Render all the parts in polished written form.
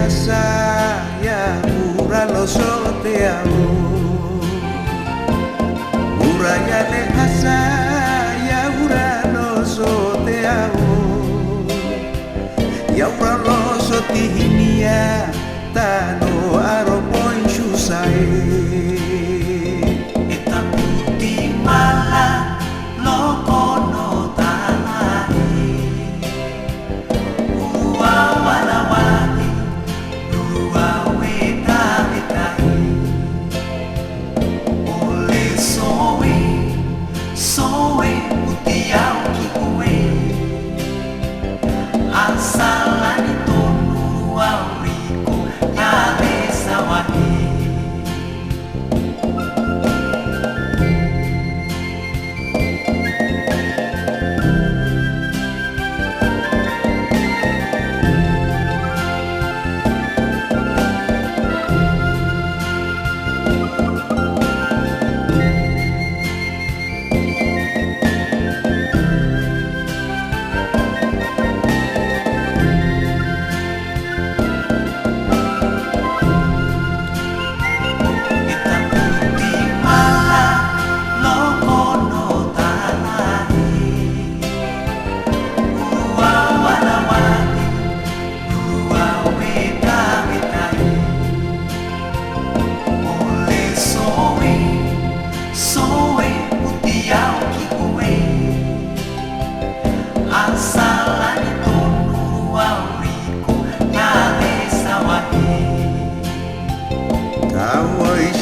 hasa ya ura lo soteao ura ya le hasa ya ura lo soteao ya ura lo sotihinia tano aropoin susai eta putih malah lokono tanai ua wala-wali dua weta-wetai oleh sowe putih au kikue asalani tonu auriko ya besawahi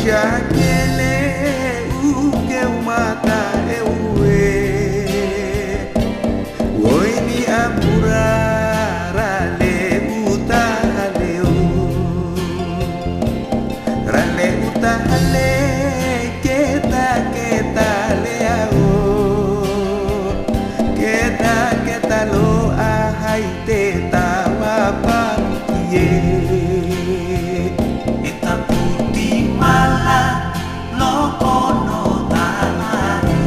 Shakele uke umata ewe Woini amura rale uta haleo Rale uta hale keta leao Keta lo ahai te tawapa kie lokono tanai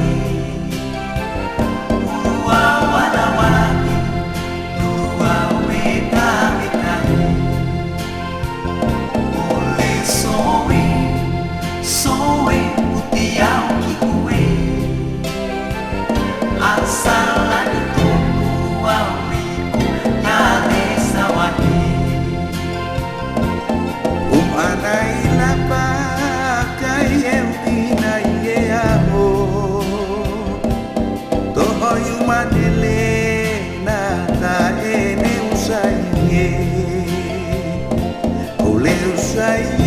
ua wala-wali dua weta-wetai oleh sowe putih au kikue asalani tonu auriko ya besawahi anai lapa kaya tina ye amo toho yumanele na ta ene usai ole usai